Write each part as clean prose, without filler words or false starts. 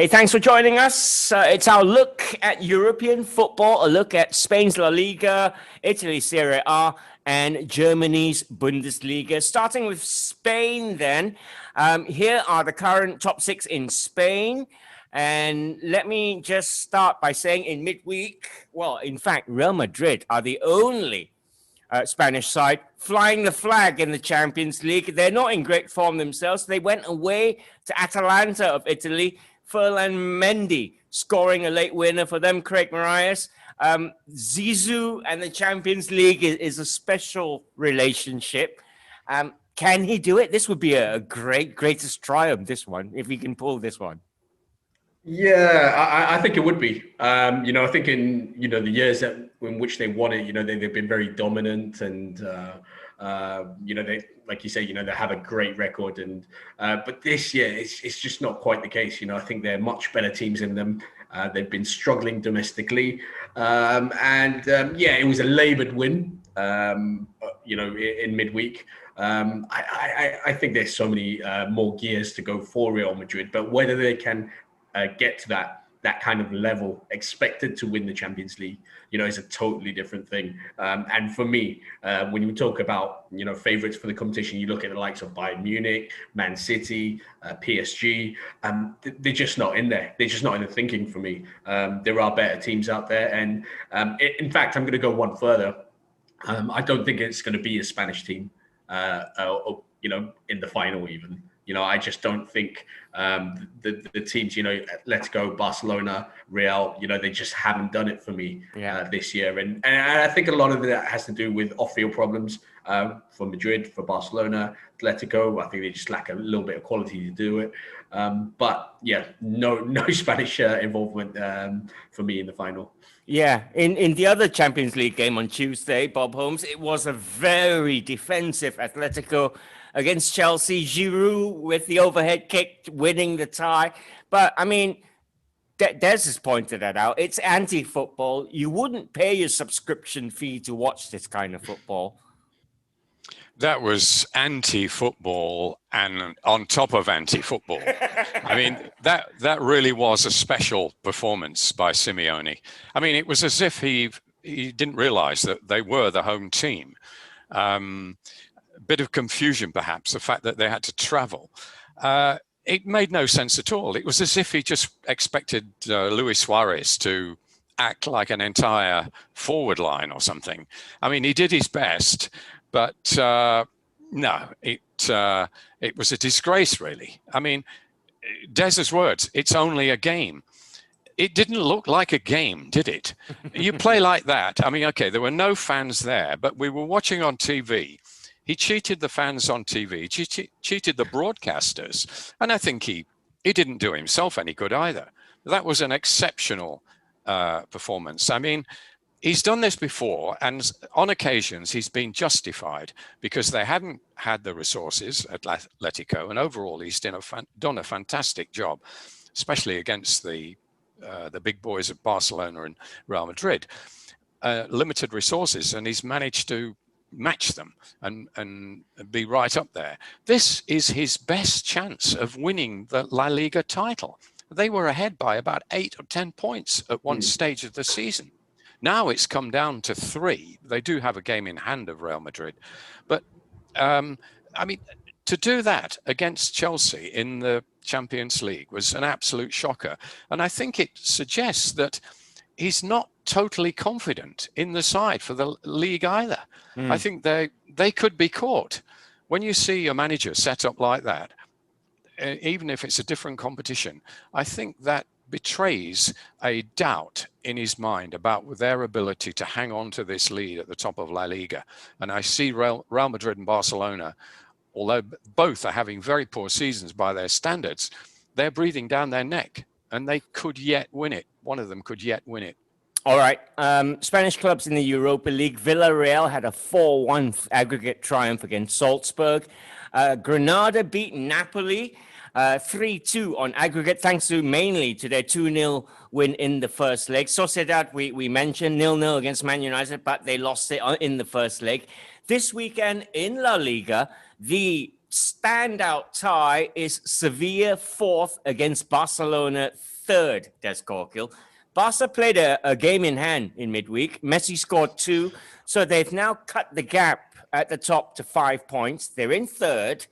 Hey, thanks for joining us. It's our look at European football, a look at Spain's La Liga, Italy's Serie A, and Germany's Bundesliga. Starting with Spain then, here are the current top six in Spain. And let me just start by saying in midweek, well, in fact, Real Madrid are the only Spanish side flying the flag in the Champions League. They're not in great form themselves. They went away to Atalanta of Italy. Ferland Mendy scoring a late winner for them, Craig Marias. Zizou and the Champions League is a special relationship. Can he do it? This would be a greatest triumph, this one, if he can pull this one. Yeah, I think it would be. I think in the years in which they won it, they've been very dominant, and they, like you say, they have a great record. And but this year, it's just not quite the case. I think there are much better teams in them. They've been struggling domestically, it was a laboured win. In midweek. I think there's so many more gears to go for Real Madrid, but whether they can get to that kind of level expected to win the Champions League, is a totally different thing. And for me, when you talk about, favourites for the competition, you look at the likes of Bayern Munich, Man City, PSG, they're just not in there. They're just not in the thinking for me. There are better teams out there. And in fact, I'm going to go one further. I don't think it's going to be a Spanish team, in the final even. I just don't think the teams, Atletico, Barcelona, Real, they just haven't done it for me this year. And I think a lot of that has to do with off-field problems for Madrid, for Barcelona, Atletico. I think they just lack a little bit of quality to do it. But yeah, no Spanish involvement for me in the final. Yeah, in the other Champions League game on Tuesday, Bob Holmes, it was a very defensive Atletico against Chelsea. Giroud with the overhead kick winning the tie. But I mean, Des has pointed that out. It's anti-football. You wouldn't pay your subscription fee to watch this kind of football. That was anti-football and on top of anti-football. I mean, that really was a special performance by Simeone. I mean, it was as if he didn't realize that they were the home team. Bit of confusion, perhaps, the fact that they had to travel. It made no sense at all. It was as if he just expected Luis Suarez to act like an entire forward line or something. I mean, he did his best, but no, it was a disgrace, really. I mean, Des's words, it's only a game. It didn't look like a game, did it? You play like that. I mean, okay, there were no fans there, but we were watching on TV. He cheated the fans on TV, cheated the broadcasters, and I think he didn't do himself any good either. That was an exceptional performance. I mean, he's done this before, and on occasions he's been justified because they hadn't had the resources at Atletico, and overall he's done a fantastic job, especially against the big boys of Barcelona and Real Madrid. Limited resources, and he's managed to match them and be right up there. This is his best chance of winning the La Liga title. They were ahead by about 8 or 10 points at one stage of the season. Now it's come down to 3. They do have a game in hand of Real Madrid. But, I mean, to do that against Chelsea in the Champions League was an absolute shocker. And I think it suggests that he's not totally confident in the side for the league either. I think they could be caught. When you see a manager set up like that, even if it's a different competition, I think that betrays a doubt in his mind about their ability to hang on to this lead at the top of La Liga. And I see Real Madrid and Barcelona, although both are having very poor seasons by their standards, they're breathing down their neck and they could yet win it. One of them could yet win it. All right. Spanish clubs in the Europa League. Villarreal had a 4-1 aggregate triumph against Salzburg. Granada beat Napoli 3-2 on aggregate, thanks mainly to their 2-0 win in the first leg. Sociedad, we mentioned 0-0 against Man United, but they lost it in the first leg. This weekend in La Liga, the standout tie is Sevilla 4th against Barcelona 3rd, Des Corkill. Barca played a game in hand in midweek. Messi scored 2, so they've now cut the gap at the top to 5 points. They're in 3rd.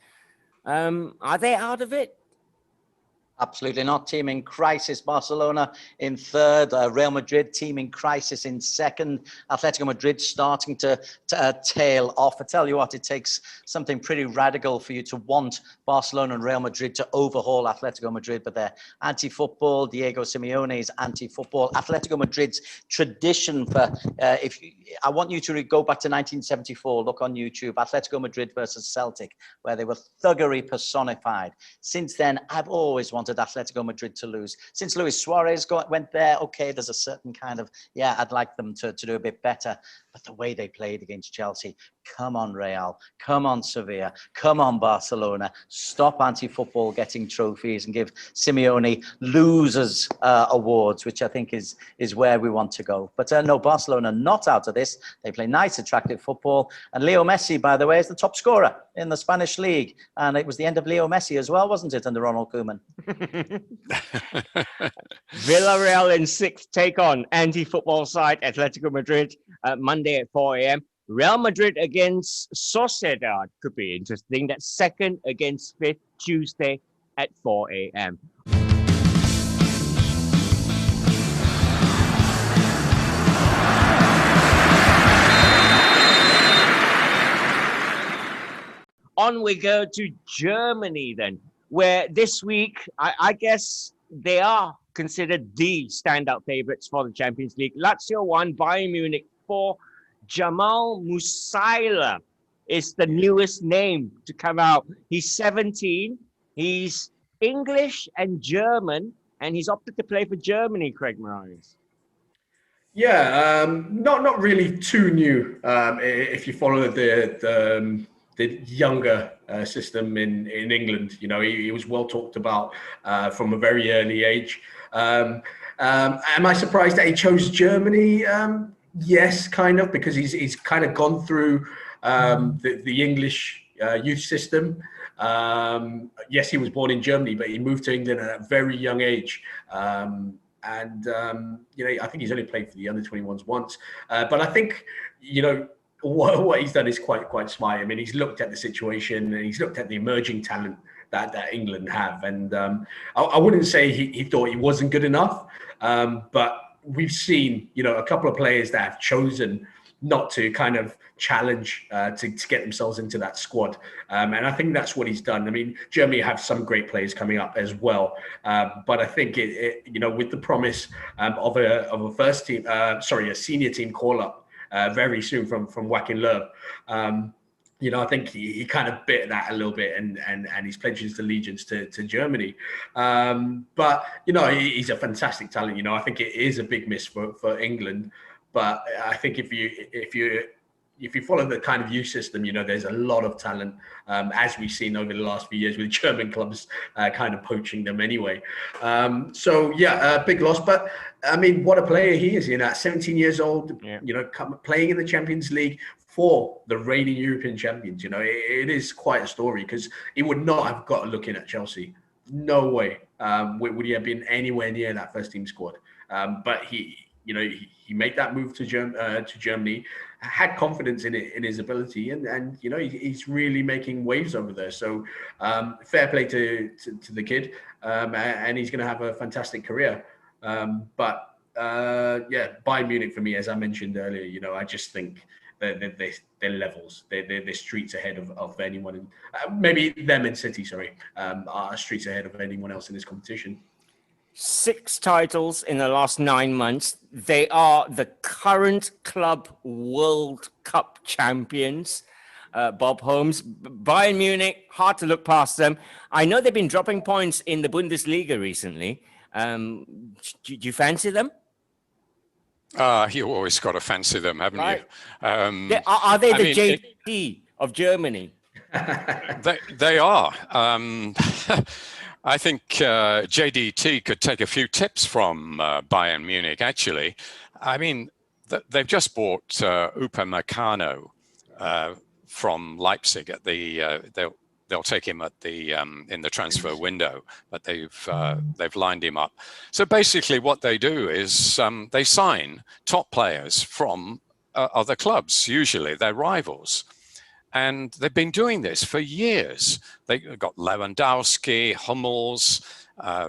Are they out of it? Absolutely not. Team in crisis. Barcelona in 3rd. Real Madrid, team in crisis in 2nd. Atletico Madrid starting to tail off. I tell you what, it takes something pretty radical for you to want Barcelona and Real Madrid to overhaul Atletico Madrid, but they're anti-football. Diego Simeone is anti-football. Atletico Madrid's tradition for, I want you to go back to 1974, look on YouTube, Atletico Madrid versus Celtic, where they were thuggery personified. Since then, I've always wanted Atletico Madrid to lose. Since Luis Suarez went there, okay, there's a certain kind of, yeah, I'd like them to do a bit better. But the way they played against Chelsea, come on Real, come on Sevilla, come on Barcelona, stop anti-football getting trophies and give Simeone losers awards, which I think is where we want to go. But no, Barcelona not out of this. They play nice, attractive football. And Leo Messi, by the way, is the top scorer in the Spanish league. And it was the end of Leo Messi as well, wasn't it, under Ronald Koeman? Villarreal in 6th take on anti-football side Atletico Madrid Monday at 4 a.m. Real Madrid against Sociedad could be interesting. That's 2nd against 5th, Tuesday at 4 a.m. On we go to Germany then, where this week, I guess they are considered the standout favorites for the Champions League. Lazio 1, Bayern Munich 4. Jamal Musiala is the newest name to come out. He's 17. He's English and German, and he's opted to play for Germany, Craig Morales. Yeah, not really too new. If you follow the younger system in England, you know, he was well talked about from a very early age. Am I surprised that he chose Germany? Yes, kind of, because he's kind of gone through the English youth system. Yes, he was born in Germany, but he moved to England at a very young age. You know, I think he's only played for the under-21s once. But I think, you know, what he's done is quite smart. I mean, he's looked at the situation and he's looked at the emerging talent that England have. And I wouldn't say he thought he wasn't good enough, but we've seen, you know, a couple of players that have chosen not to kind of challenge to get themselves into that squad. And I think that's what he's done. I mean, Germany have some great players coming up as well. But I think, you know, with the promise of a first team, a senior team call-up very soon from Joachim Löw, you know, I think he kind of bit that a little bit and he's pledged his allegiance to Germany. But, you know, he's a fantastic talent. You know, I think it is a big miss for England. But I think if you follow the kind of youth system, you know, there's a lot of talent, as we've seen over the last few years with German clubs kind of poaching them anyway. So, yeah, big loss. But, I mean, what a player he is, you know, at 17 years old, yeah. You know, playing in the Champions League for the reigning European champions. You know, it is quite a story because he would not have got a look in at Chelsea. No way would he have been anywhere near that first team squad. But he made that move to Germany, had confidence in his ability, and you know, he's really making waves over there. So fair play to the kid, and he's going to have a fantastic career. But Bayern Munich for me, as I mentioned earlier, you know, I just think they're levels, they're streets ahead of anyone, maybe them in City, are streets ahead of anyone else in this competition. 6 titles in the last 9 months. They are the current Club World Cup champions. Bob Holmes, Bayern Munich, hard to look past them. I know they've been dropping points in the Bundesliga recently. Do you fancy them? You always got to fancy them, haven't you? Are they the JD of Germany? They are. I think JDT could take a few tips from Bayern Munich, actually. I mean, they've just bought Upamecano from Leipzig at the they'll take him at the in the transfer window, but they've lined him up. So basically, what they do is they sign top players from other clubs. Usually, they're rivals, and they've been doing this for years. They got Lewandowski, Hummels,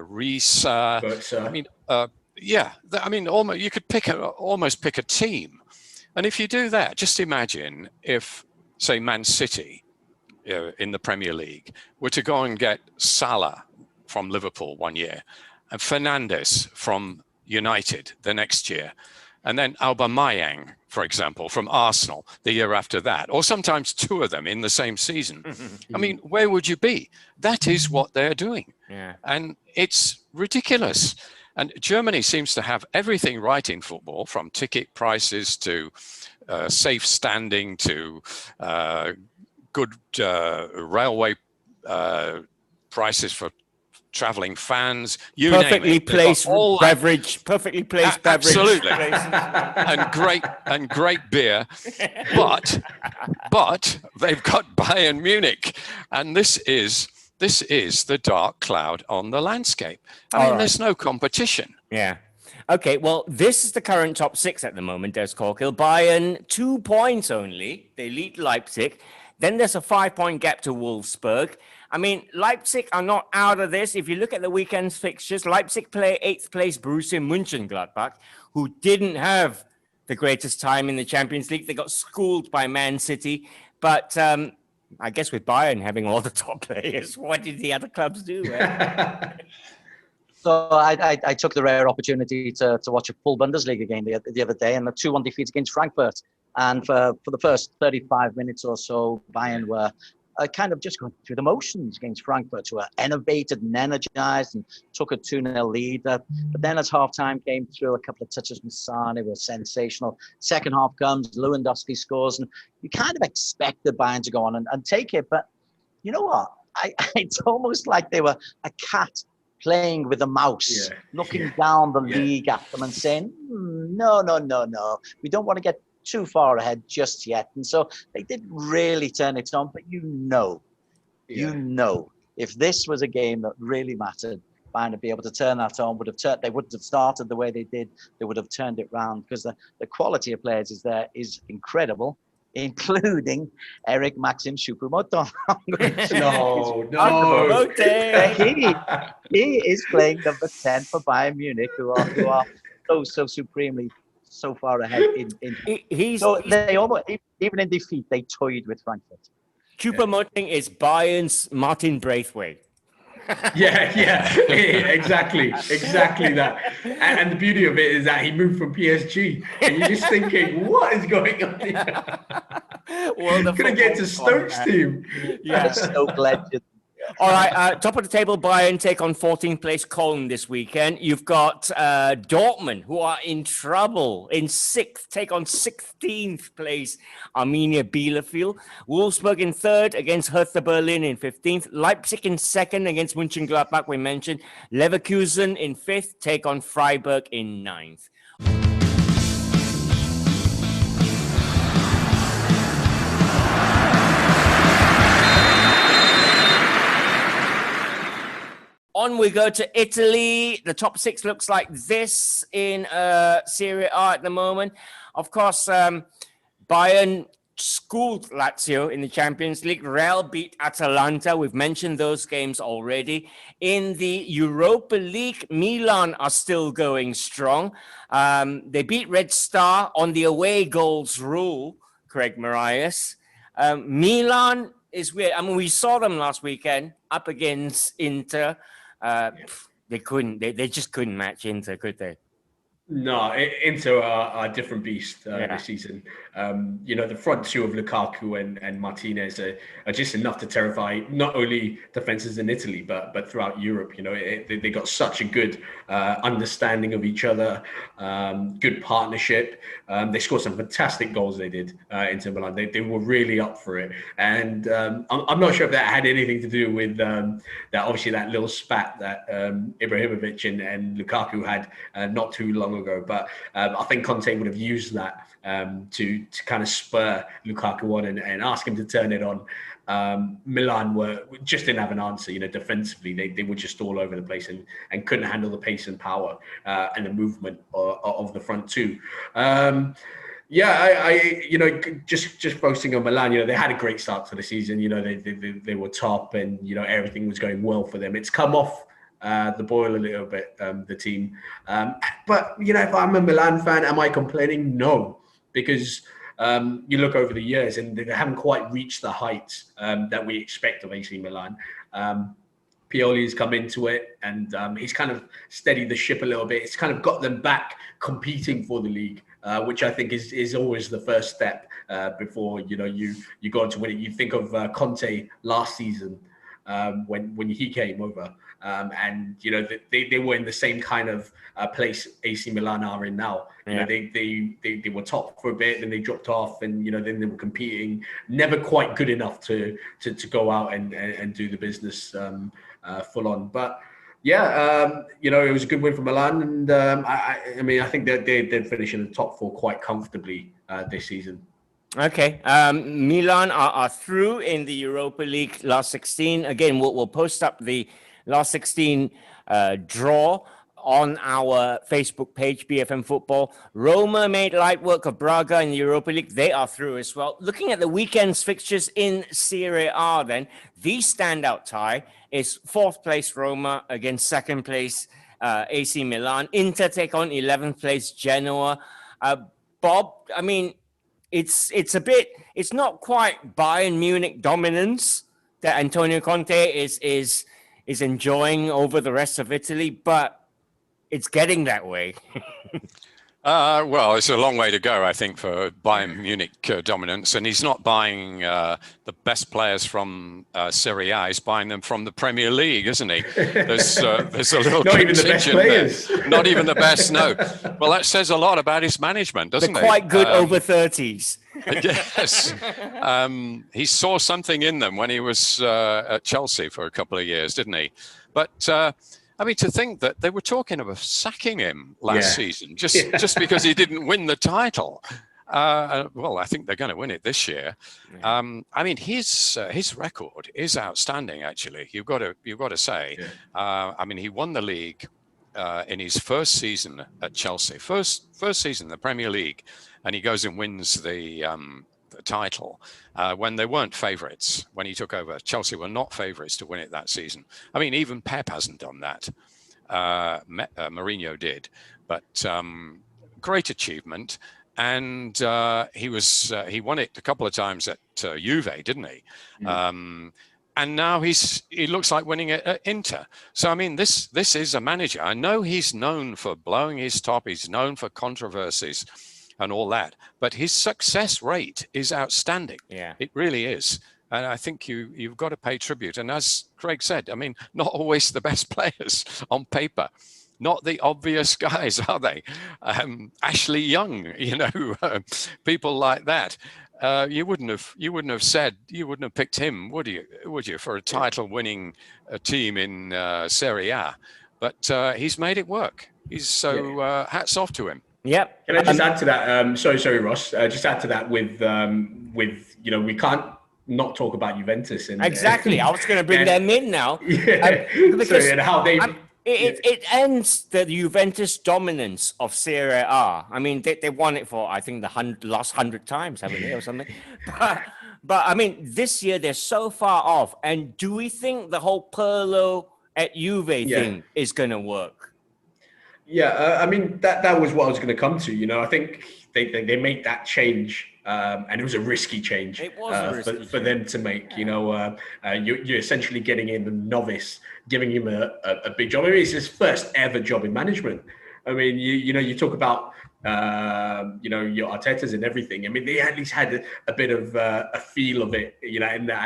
Rees. Almost you could almost pick a team. And if you do that, just imagine if, say, Man City in the Premier League were to go and get Salah from Liverpool one year and Fernandes from United the next year, and then Aubameyang, for example, from Arsenal the year after that, or sometimes two of them in the same season. I mean, where would you be? That is what they're doing. Yeah. And it's ridiculous. And Germany seems to have everything right in football, from ticket prices to safe standing to good railway prices for traveling fans. You perfectly placed beverage, absolutely, and great beer. But they've got Bayern Munich, and this is the dark cloud on the landscape. I mean, there's no competition. Yeah. Okay, well, this is the current top six at the moment, Des Corkill. Bayern, 2 points only. They lead Leipzig. Then there's a 5-point gap to Wolfsburg. I mean, Leipzig are not out of this. If you look at the weekend's fixtures, Leipzig play 8th place Borussia Mönchengladbach, who didn't have the greatest time in the Champions League. They got schooled by Man City. But I guess with Bayern having all the top players, what did the other clubs do? So I took the rare opportunity to watch a full Bundesliga game the other day, and the 2-1 defeat against Frankfurt. And for the first 35 minutes or so, Bayern were kind of just going through the motions against Frankfurt, who were enervated and energized and took a 2-0 lead. But then as halftime came through, a couple of touches from Sane were sensational. Second half comes, Lewandowski scores, and you kind of expected Bayern to go on and take it. But you know what? It's almost like they were a cat playing with a mouse, looking down the league at them and saying, no, we don't want to get too far ahead just yet. And so they didn't really turn it on, but you know, if this was a game that really mattered, Bayern would be able to turn that on, they wouldn't have started the way they did, they would have turned it round, because the quality of players is incredible, including Eric Maxim Choupo-Moting. No. He is playing number 10 for Bayern Munich, who are so supremely so far ahead they almost, even in defeat, they toyed with Frankfurt. Choupo-Moting is Bayern's Martin Braithwaite. Exactly that. And the beauty of it is that he moved from PSG, and you're just thinking, what is going on here? Couldn't get to Stoke's team. Stoke legend. All right, top of the table, Bayern take on 14th place Cologne this weekend. You've got Dortmund, who are in trouble, in 6th, take on 16th place Arminia Bielefeld. Wolfsburg in 3rd against Hertha Berlin in 15th. Leipzig in 2nd against Mönchengladbach, we mentioned. Leverkusen in 5th, take on Freiburg in 9th. On we go to Italy. The top 6 looks like this in Serie A at the moment. Of course, Bayern schooled Lazio in the Champions League. Real beat Atalanta. We've mentioned those games already. In the Europa League, Milan are still going strong. They beat Red Star on the away goals rule, Craig Marias. Milan is weird. I mean, we saw them last weekend up against Inter. They just couldn't match Inter, could they? No, Inter are a different beast this season. The front two of Lukaku and Martinez are just enough to terrify not only defenses in Italy but throughout Europe. They got such a good understanding of each other, good partnership. They scored some fantastic goals. They did Inter Milan. They were really up for it, and I'm not sure if that had anything to do with that. Obviously, that little spat that Ibrahimovic and Lukaku had not too long ago, but I think Conte would have used that to kind of spur Lukaku on and ask him to turn it on. Milan just didn't have an answer. Defensively, they were just all over the place and couldn't handle the pace and power and the movement of the front two. Just focusing on Milan, they had a great start to the season. They were top, and everything was going well for them. It's come off the boil a little bit, the team. But if I'm a Milan fan, am I complaining? No, because you look over the years and they haven't quite reached the heights that we expect of AC Milan. Pioli's come into it, and he's kind of steadied the ship a little bit. It's kind of got them back competing for the league, which I think is always the first step before you go on to win it. You think of Conte last season when he came over, and they were in the same kind of place AC Milan are in now. Yeah. They were top for a bit, then they dropped off, and then they were competing, never quite good enough to go out and do the business full on. But yeah, it was a good win for Milan, and I think that they'd finish in the top four quite comfortably this season. Okay, Milan are through in the Europa League last 16. Again, we'll post up the last 16 draw on our Facebook page, BFM Football. Roma made light work of Braga in the Europa League. They are through as well. Looking at the weekend's fixtures in Serie A then, the standout tie is 4th place Roma against 2nd place AC Milan. Inter take on 11th place Genoa. Bob, it's not quite Bayern Munich dominance that Antonio Conte is enjoying over the rest of Italy, but it's getting that way. Well, it's a long way to go, I think, for Bayern Munich dominance. And he's not buying the best players from Serie A. He's buying them from the Premier League, isn't he? There's a little not even the best players. Not even the best, no. Well, that says a lot about his management, doesn't it? They're quite good over 30s. Yes. He saw something in them when he was at Chelsea for a couple of years, didn't he? But to think that they were talking about sacking him last season just because he didn't win the title. Well, I think they're going to win it this year. His record is outstanding. Actually, you've got to say. Yeah. He won the league in his first season at Chelsea, first season in the Premier League, and he goes and wins the title when they weren't favourites. When he took over, Chelsea were not favourites to win it that season. Even Pep hasn't done that. Mourinho did, but great achievement. And he won it a couple of times at Juve, didn't he? Mm. And now he looks like winning it at Inter. So this is a manager. I know he's known for blowing his top. He's known for controversies and all that, but his success rate is outstanding. Yeah, it really is. And I think you've got to pay tribute. And as Craig said, not always the best players on paper, not the obvious guys, are they? Ashley Young, people like that. You wouldn't have picked him, would you, for a title-winning team in Serie A? But he's made it work. Hats off to him. Yep. Can I just add to that? Sorry, Ross. Just add to that with we can't not talk about Juventus. Exactly. I was going to bring them in now. Yeah. And how they. It ends the Juventus dominance of Serie A. They won it for, I think, the last 100 times, haven't they, or something? But this year they're so far off. And do we think the whole Pirlo at Juve thing is going to work? Yeah, that was what I was going to come to. I think they made that change, and it was a risky change. It was for them to make. You're essentially getting in a novice, giving him a big job. It's his first ever job in management. You talk about your Artetas and everything. They at least had a bit of a feel of it, in the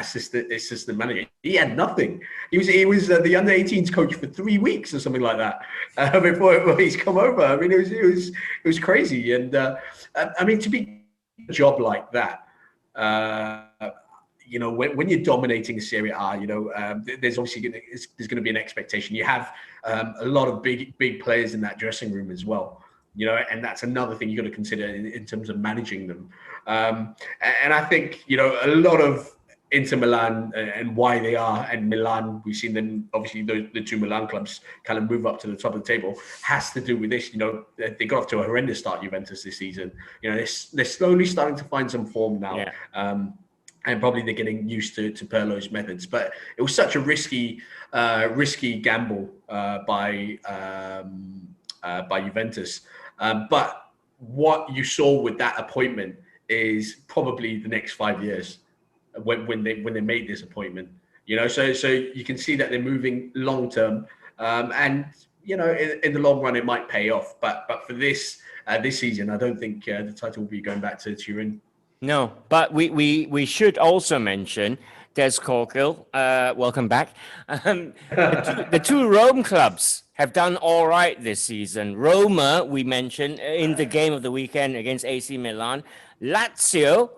assistant manager. He had nothing. He was the under-18s coach for 3 weeks or something like that before he's come over. It was crazy. And to be a job like that, when you're dominating Serie A, there's obviously going to be an expectation. You have a lot of big players in that dressing room as well. you know, and that's another thing you got to consider in terms of managing them. And I think, you know, a lot of Inter Milan and why they are, and Milan, we've seen them, obviously the two Milan clubs kind of move up to the top of the table, has to do with this. You know, they got off to a horrendous start, Juventus, this season. You know, they're slowly starting to find some form now. Yeah. And probably they're getting used to Pirlo's methods. But it was such a risky gamble by Juventus. But what you saw with that appointment is probably the next 5 years when they made this appointment. You know, so you can see that they're moving long term, and you know, in the long run it might pay off. But for this season, I don't think the title will be going back to Turin. No, but we should also mention Des Corkil. Welcome back. The two Rome clubs have done all right this season. Roma, we mentioned in the game of the weekend against AC Milan. Lazio,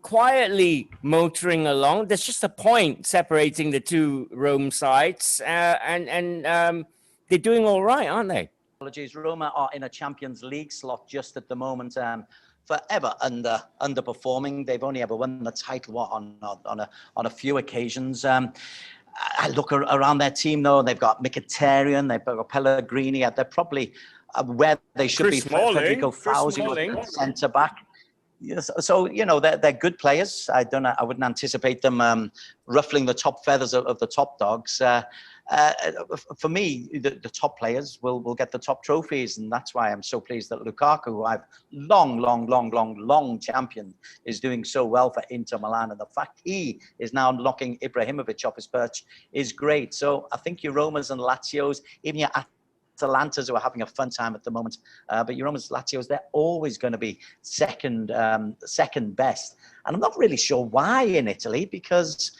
quietly motoring along. There's just a point separating the two Rome sides, and they're doing all right, aren't they? Apologies, Roma are in a Champions League slot just at the moment. Forever underperforming. They've only ever won the title on a few occasions. I look around their team though, they've got Mkhitaryan, they've got Pellegrini. They're probably where they should Chris be. Smalling, Federico Fauzi, centre back. Yes, so you know they're good players. I wouldn't anticipate them ruffling the top feathers of the top dogs. For me, the top players will get the top trophies, and that's why I'm so pleased that Lukaku, who I've long championed, is doing so well for Inter Milan, and the fact he is now knocking Ibrahimovic off his perch is great. So I think your Romas and Lazios, even your Atalantas, who are having a fun time at the moment, but your Romas, Lazios, they're always going to be second best, and I'm not really sure why in Italy, because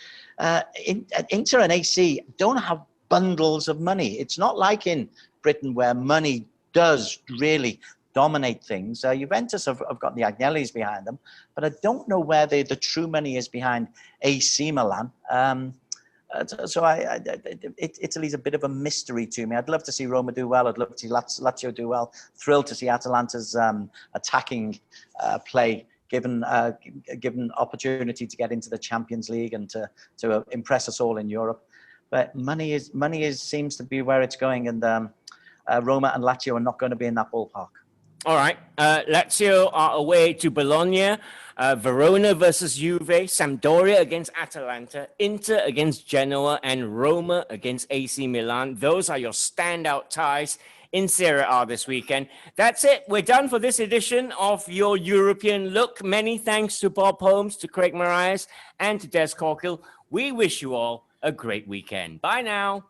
Inter and AC don't have bundles of money. It's not like in Britain where money does really dominate things. Juventus have got the Agnellis behind them, but I don't know where the true money is behind AC Milan. So Italy's a bit of a mystery to me. I'd love to see Roma do well. I'd love to see Lazio do well. Thrilled to see Atalanta's attacking play given opportunity to get into the Champions League and to impress us all in Europe. But money seems to be where it's going, and Roma and Lazio are not going to be in that ballpark. All right. Lazio are away to Bologna, Verona versus Juve, Sampdoria against Atalanta, Inter against Genoa, and Roma against AC Milan. Those are your standout ties in Serie A this weekend. That's it. We're done for this edition of Your European Look. Many thanks to Bob Holmes, to Craig Marias, and to Des Corkil. We wish you all a great weekend. Bye now.